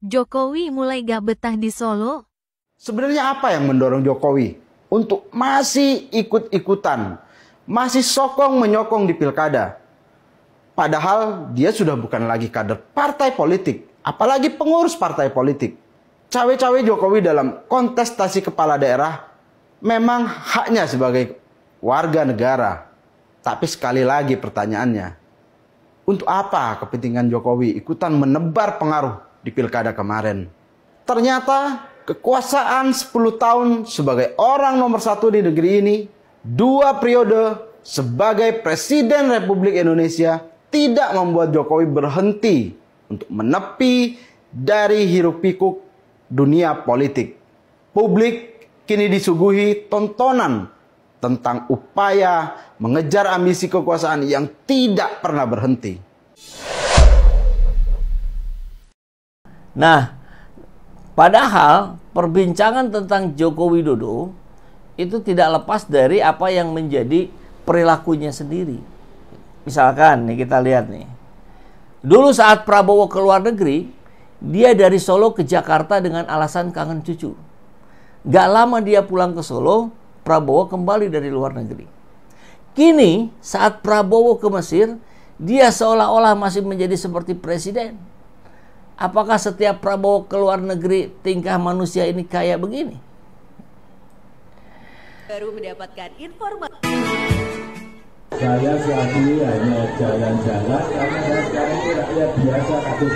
Jokowi mulai gak betah di Solo? Sebenarnya apa yang mendorong Jokowi untuk masih ikut-ikutan, masih sokong menyokong di pilkada? Padahal dia sudah bukan lagi kader partai politik, apalagi pengurus partai politik. Cawe-cawe Jokowi dalam kontestasi kepala daerah memang haknya sebagai warga negara. Tapi sekali lagi pertanyaannya, untuk apa kepentingan Jokowi ikutan menebar pengaruh di pilkada kemarin? Ternyata kekuasaan 10 tahun sebagai orang nomor 1 di negeri ini, 2 periode sebagai Presiden Republik Indonesia tidak membuat Jokowi berhenti untuk menepi dari hiruk-pikuk dunia politik. Publik kini disuguhi tontonan tentang upaya mengejar ambisi kekuasaan yang tidak pernah berhenti. Nah, padahal perbincangan tentang Joko Widodo itu tidak lepas dari apa yang menjadi perilakunya sendiri. Misalkan nih kita lihat nih. Dulu saat Prabowo ke luar negeri, dia dari Solo ke Jakarta dengan alasan kangen cucu. Gak lama dia pulang ke Solo, Prabowo kembali dari luar negeri. Kini saat Prabowo ke Mesir, dia seolah-olah masih menjadi seperti presiden. Apakah setiap Prabowo ke luar negeri tingkah manusia ini kayak begini? Baru mendapatkan informasi. Saya selagi hanya jalan-jalan karena saya sekarang ini rakyat biasa tapi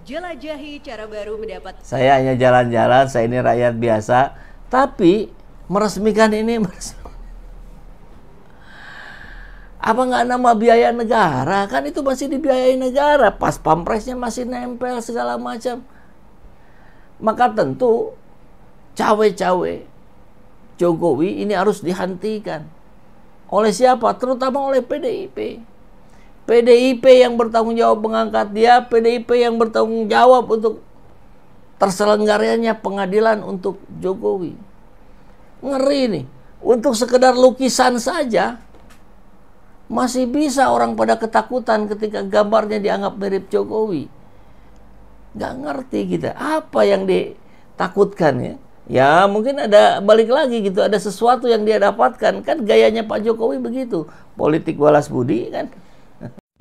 Jelajahi cara baru mendapat. Saya hanya jalan-jalan, saya ini rakyat biasa, tapi meresmikan ini apa nggak nama biaya negara? Kan itu masih dibiayai negara, pas pampresnya masih nempel segala macam. Maka tentu cawe-cawe Jokowi ini harus dihentikan. Oleh siapa? Terutama oleh PDIP. PDIP yang bertanggung jawab mengangkat dia, PDIP yang bertanggung jawab untuk terselenggaranya pengadilan untuk Jokowi. Ngeri nih, untuk sekedar lukisan saja masih bisa orang pada ketakutan ketika gambarnya dianggap mirip Jokowi. Gak ngerti kita, apa yang ditakutkan ya? Ya mungkin ada balik lagi gitu, ada sesuatu yang dia dapatkan. Kan gayanya Pak Jokowi begitu, politik balas budi kan.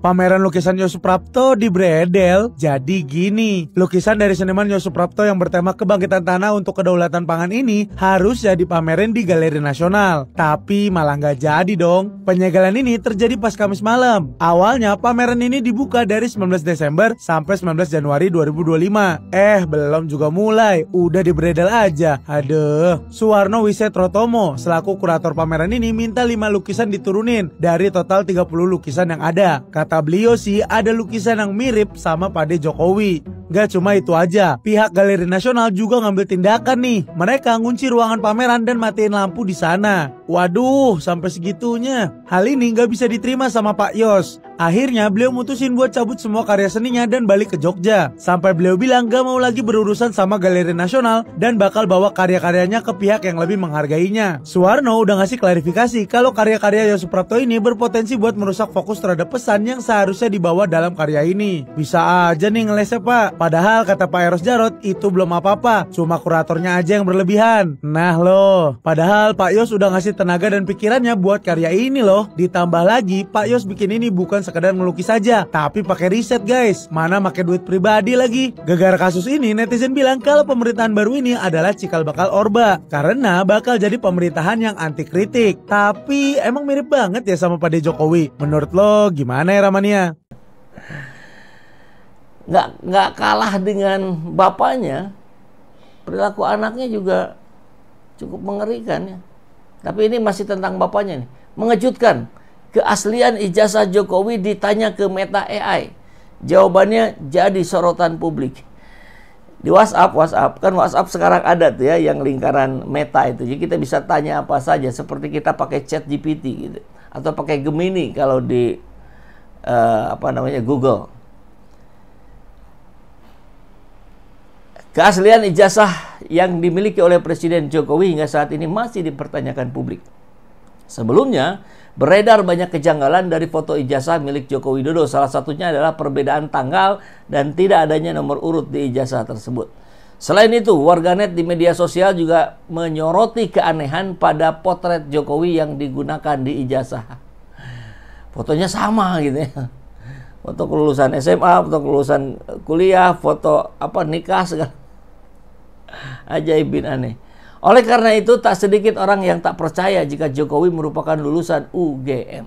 Pameran lukisan Yosu Prapto di Bredel jadi gini. Lukisan dari seniman Yosu Prapto yang bertema kebangkitan tanah untuk kedaulatan pangan ini harus jadi pameran di Galeri Nasional. Tapi malah nggak jadi dong. Penyegelan ini terjadi pas Kamis malam. Awalnya pameran ini dibuka dari 19 Desember sampai 19 Januari 2025. Belum juga mulai, udah di Bredel aja. Aduh. Suwarno Wisetrotomo selaku kurator pameran ini minta 5 lukisan diturunin dari total 30 lukisan yang ada. Kata beliau sih ada lukisan yang mirip sama Pade Jokowi. Gak cuma itu aja, pihak Galeri Nasional juga ngambil tindakan nih. Mereka ngunci ruangan pameran dan matiin lampu di sana. Waduh, sampai segitunya. Hal ini gak bisa diterima sama Pak Yos. Akhirnya beliau mutusin buat cabut semua karya seninya dan balik ke Jogja. Sampai beliau bilang gak mau lagi berurusan sama Galeri Nasional dan bakal bawa karya-karyanya ke pihak yang lebih menghargainya. Suwarno udah ngasih klarifikasi kalau karya-karya Yosu Prapto ini berpotensi buat merusak fokus terhadap pesan yang seharusnya dibawa dalam karya ini. Bisa aja nih ngelesnya Pak. Padahal kata Pak Eros Jarot itu belum apa-apa, cuma kuratornya aja yang berlebihan. Nah loh, padahal Pak Yos udah ngasih tenaga dan pikirannya buat karya ini loh. Ditambah lagi Pak Yos bikin ini bukan sekedar ngelukis saja, tapi pakai riset guys. Mana pakai duit pribadi lagi. Gara-gara kasus ini netizen bilang kalau pemerintahan baru ini adalah cikal bakal Orba karena bakal jadi pemerintahan yang anti kritik. Tapi emang mirip banget ya sama Pade Jokowi. Menurut lo gimana ya Ramania? Nggak kalah dengan bapaknya, perilaku anaknya juga cukup mengerikan ya. Tapi ini masih tentang bapaknya nih. Mengejutkan, keaslian ijazah Jokowi ditanya ke Meta AI. Jawabannya jadi sorotan publik. Di WhatsApp kan WhatsApp sekarang ada tuh ya yang lingkaran Meta itu. Jadi kita bisa tanya apa saja seperti kita pakai ChatGPT gitu atau pakai Gemini kalau di Google. Keaslian ijazah yang dimiliki oleh Presiden Jokowi hingga saat ini masih dipertanyakan publik. Sebelumnya, beredar banyak kejanggalan dari foto ijazah milik Joko Widodo. Salah satunya adalah perbedaan tanggal dan tidak adanya nomor urut di ijazah tersebut. Selain itu, warganet di media sosial juga menyoroti keanehan pada potret Jokowi yang digunakan di ijazah. Fotonya sama gitu ya. Foto kelulusan SMA, foto kelulusan kuliah, foto nikah segala. Ajaib bin aneh. Oleh karena itu, tak sedikit orang yang tak percaya jika Jokowi merupakan lulusan UGM.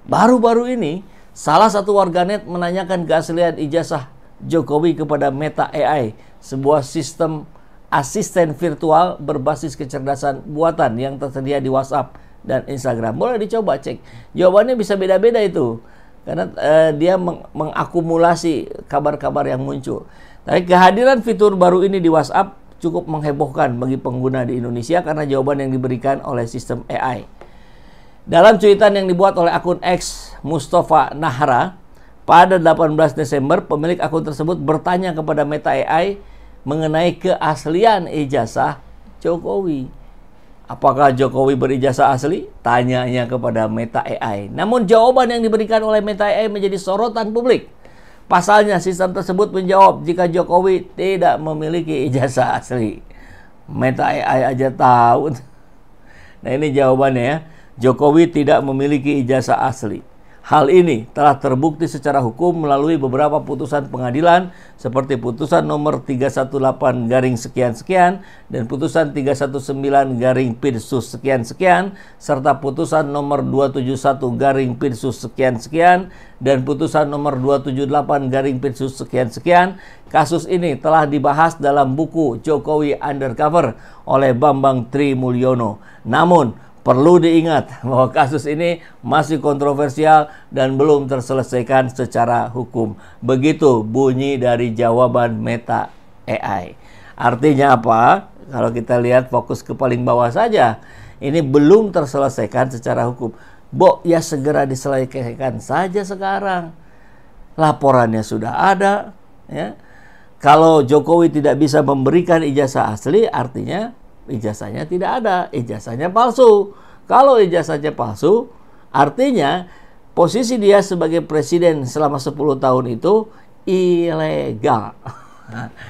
Baru-baru ini, salah satu warganet menanyakan keaslian ijazah Jokowi kepada Meta AI, sebuah sistem asisten virtual berbasis kecerdasan buatan yang tersedia di WhatsApp dan Instagram. Boleh dicoba cek. Jawabannya bisa beda-beda itu. Karena dia mengakumulasi kabar-kabar yang muncul. Tapi kehadiran fitur baru ini di WhatsApp cukup menghebohkan bagi pengguna di Indonesia karena jawaban yang diberikan oleh sistem AI. Dalam cuitan yang dibuat oleh akun X Mustafa Nahra, pada 18 Desember, pemilik akun tersebut bertanya kepada Meta AI mengenai keaslian ijazah Jokowi. Apakah Jokowi berijazah asli? Tanyanya kepada Meta AI. Namun jawaban yang diberikan oleh Meta AI menjadi sorotan publik. Pasalnya, sistem tersebut menjawab jika Jokowi tidak memiliki ijazah asli. Meta AI aja tahu. Nah, ini jawabannya ya. Jokowi tidak memiliki ijazah asli. Hal ini telah terbukti secara hukum melalui beberapa putusan pengadilan seperti putusan nomor 318/sekian-sekian dan putusan 319/Pirsus sekian-sekian serta putusan nomor 271/Pirsus sekian-sekian dan putusan nomor 278/Pirsus sekian-sekian. Kasus ini telah dibahas dalam buku Jokowi Undercover oleh Bambang Trimulyono. Namun perlu diingat bahwa kasus ini masih kontroversial dan belum terselesaikan secara hukum. Begitu bunyi dari jawaban Meta AI. Artinya apa? Kalau kita lihat fokus ke paling bawah saja, ini belum terselesaikan secara hukum. Ya segera diselesaikan saja sekarang. Laporannya sudah ada. Ya. Kalau Jokowi tidak bisa memberikan ijazah asli, artinya ijazahnya tidak ada, ijazahnya palsu. Kalau ijazahnya palsu, artinya posisi dia sebagai presiden selama 10 tahun itu ilegal.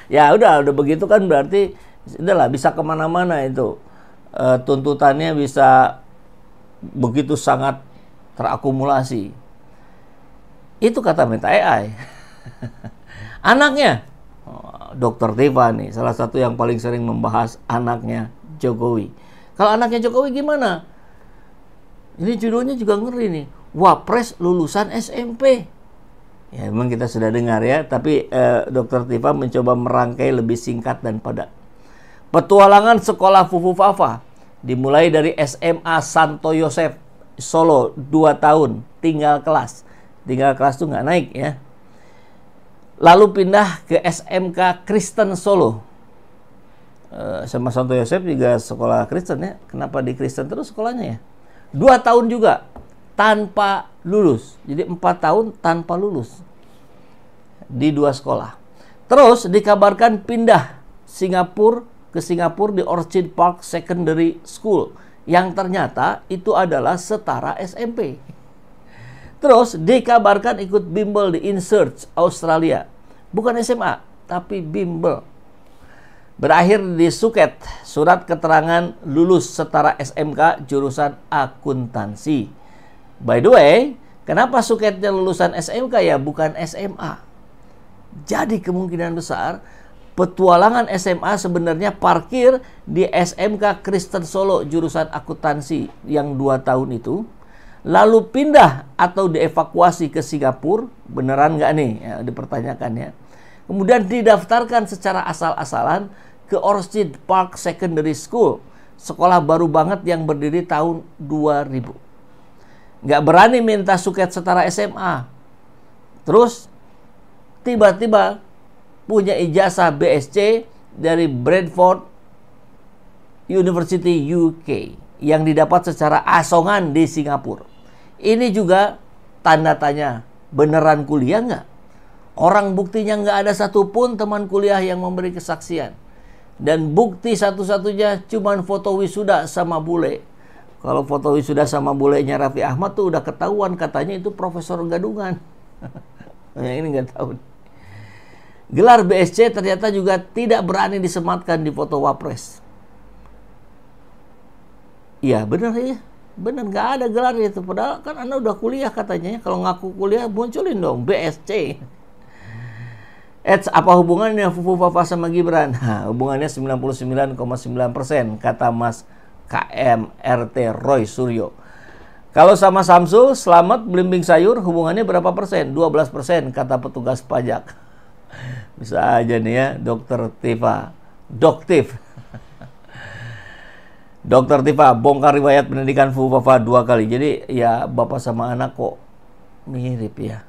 Ya udah begitu kan berarti udahlah bisa kemana-mana itu. Tuntutannya bisa begitu sangat terakumulasi. Itu kata Meta AI. Anaknya, Dr. Tiffany, salah satu yang paling sering membahas anaknya Jokowi. Kalau anaknya Jokowi gimana? Ini judulnya juga ngeri nih. Wapres lulusan SMP. Ya memang kita sudah dengar ya. Tapi Dr. Tifa mencoba merangkai lebih singkat dan padat. Petualangan sekolah Fufu Fafa dimulai dari SMA Santo Yosef Solo 2 tahun. Tinggal kelas. Tinggal kelas tuh nggak naik ya. Lalu pindah ke SMK Kristen Solo. Sama Santo Yosef juga sekolah Kristen ya. Kenapa di Kristen terus sekolahnya ya? 2 tahun juga tanpa lulus. Jadi 4 tahun tanpa lulus. Di 2 sekolah. Terus dikabarkan pindah ke Singapura di Orchid Park Secondary School. Yang ternyata itu adalah setara SMP. Terus dikabarkan ikut bimbel di InSearch Australia. Bukan SMA, tapi bimbel. Berakhir di Suket, surat keterangan lulus setara SMK jurusan akuntansi. By the way, kenapa Suketnya lulusan SMK ya, bukan SMA? Jadi kemungkinan besar petualangan SMA sebenarnya parkir di SMK Kristen Solo jurusan akuntansi yang 2 tahun itu. Lalu pindah atau dievakuasi ke Singapura, beneran nggak nih? Ya, dipertanyakan ya. Kemudian didaftarkan secara asal-asalan ke Orchid Park Secondary School, sekolah baru banget yang berdiri tahun 2000. Nggak berani minta suket setara SMA. Terus tiba-tiba punya ijazah BSc dari Bradford University UK yang didapat secara asongan di Singapura. Ini juga tanda tanya, beneran kuliah nggak? Orang buktinya nggak ada satupun teman kuliah yang memberi kesaksian. Dan bukti satu-satunya cuman foto wisuda sama bule. Kalau foto wisuda sama bulenya Raffi Ahmad tuh udah ketahuan katanya itu profesor gadungan. Yang ini nggak tahu. Gelar BSC ternyata juga tidak berani disematkan di foto Wapres. Iya benar ya. Benar, nggak ada gelar itu. Padahal kan Anda udah kuliah katanya. Kalau ngaku kuliah, munculin dong BSC. Apa hubungannya Fufu Fafa sama Gibran? Nah, hubungannya 99,9% kata Mas KMRT Roy Suryo. Kalau sama Samsul, Selamat belimbing sayur, hubungannya berapa persen? 12% kata petugas pajak. Bisa aja nih ya, Dokter Tifa. Doktif. Dokter Tifa bongkar riwayat pendidikan Fufu Fafa 2 kali. Jadi ya bapak sama anak kok mirip ya.